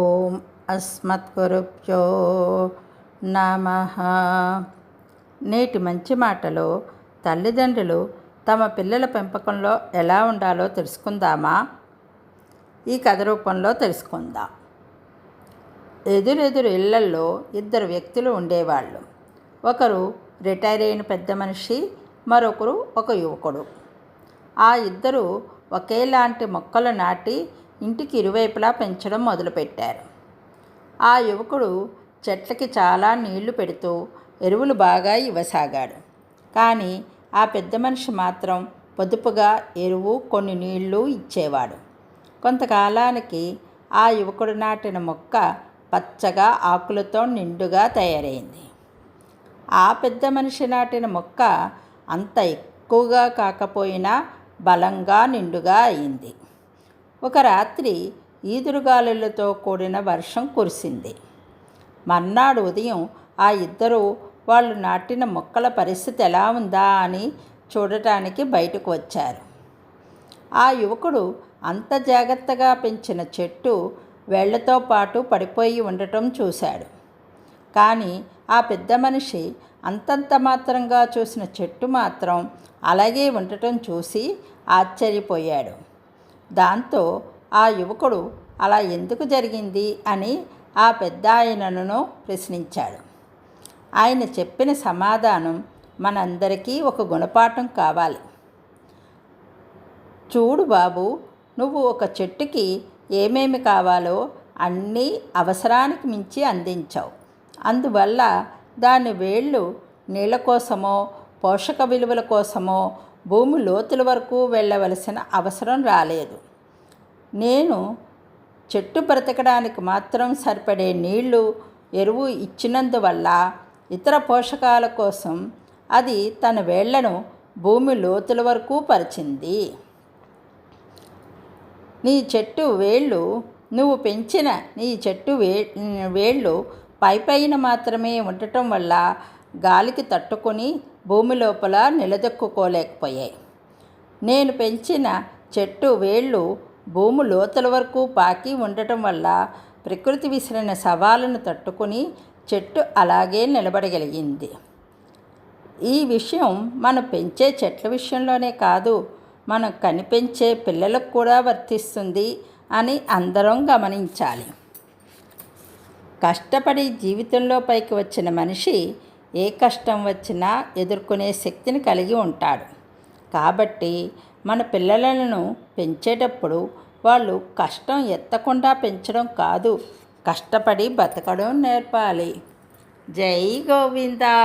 ఓం అస్మద్గురుభ్యో నమః. నేటి మంచి మాటలో తల్లిదండ్రులు తమ పిల్లల పెంపకంలో ఎలా ఉండాలో తెలుసుకుందామా? ఈ కథ రూపంలో తెలుసుకుందాం. ఎదురెదురు ఇళ్లల్లో ఇద్దరు వ్యక్తులు ఉండేవాళ్ళు. ఒకరు రిటైర్ అయిన పెద్ద మనిషి, మరొకరు ఒక యువకుడు. ఆ ఇద్దరు ఒకేలాంటి మొక్కలు నాటి ఇంటికి ఇరువైపులా పెంచడం మొదలుపెట్టారు. ఆ యువకుడు చెట్లకి చాలా నీళ్లు పెడుతూ ఎరువులు బాగా ఇవ్వసాగాడు. కానీ ఆ పెద్ద మనిషి మాత్రం పొదుపుగా ఎరువు, కొన్ని నీళ్లు ఇచ్చేవాడు. కొంతకాలానికి ఆ యువకుడు నాటిన మొక్క పచ్చగా ఆకులతో నిండుగా తయారైంది. ఆ పెద్ద మనిషి నాటిన మొక్క అంత ఎక్కువగా కాకపోయినా బలంగా నిండుగా అయింది. ఒక రాత్రి ఈదురుగాలులతో కూడిన వర్షం కురిసింది. మర్నాడు ఉదయం ఆ ఇద్దరు వాళ్ళు నాటిన మొక్కల పరిస్థితి ఎలా ఉందా అని చూడటానికి బయటకు వచ్చారు. ఆ యువకుడు అంత జాగ్రత్తగా పెంచిన చెట్టు వేళ్లతో పాటు పడిపోయి ఉండటం చూశాడు. కానీ ఆ పెద్ద మనిషి అంతంత మాత్రంగా చూసిన చెట్టు మాత్రం అలాగే ఉండటం చూసి ఆశ్చర్యపోయాడు. దాంతో ఆ యువకుడు అలా ఎందుకు జరిగింది అని ఆ పెద్ద ఆయనను ప్రశ్నించాడు. ఆయన చెప్పిన సమాధానం మనందరికీ ఒక గుణపాఠం కావాలి. చూడు బాబు, నువ్వు ఒక చెట్టుకి ఏమేమి కావాలో అన్నీ అవసరానికి మించి అందించావు. అందువల్ల దాని వేళ్ళు నీళ్ళ కోసమో పోషక విలువల కోసమో భూమి లోతుల వరకు వెళ్ళవలసిన అవసరం రాలేదు. నేను చెట్టు బ్రతకడానికి మాత్రం సరిపడే నీళ్లు, ఎరువు ఇచ్చినందువల్ల ఇతర పోషకాల కోసం అది తన వేళ్లను భూమి లోతుల వరకు పరిచింది. నువ్వు పెంచిన నీ చెట్టు వేళ్ళు పైపైన మాత్రమే ఉండటం వల్ల గాలికి తట్టుకొని భూమి లోపల నిలదొక్కుకోలేకపోయాయి. నేను పెంచిన చెట్టు వేళ్ళు భూమి లోతుల వరకు పాకి ఉండటం వల్ల ప్రకృతి విసిరిన సవాలును తట్టుకుని చెట్టు అలాగే నిలబడగలిగింది. ఈ విషయం మనం పెంచే చెట్ల విషయంలోనే కాదు, మనం కనిపెంచే పిల్లలకు కూడా వర్తిస్తుంది అని అందరం గమనించాలి. కష్టపడి జీవితంలో పైకి వచ్చిన మనిషి ఏ కష్టం వచ్చినా ఎదుర్కొనే శక్తిని కలిగి ఉంటాడు. కాబట్టి మన పిల్లలను పెంచేటప్పుడు వాళ్ళు కష్టం ఎత్తకుండా పెంచడం కాదు, కష్టపడి బతకడం నేర్పాలి. జై గోవిందా.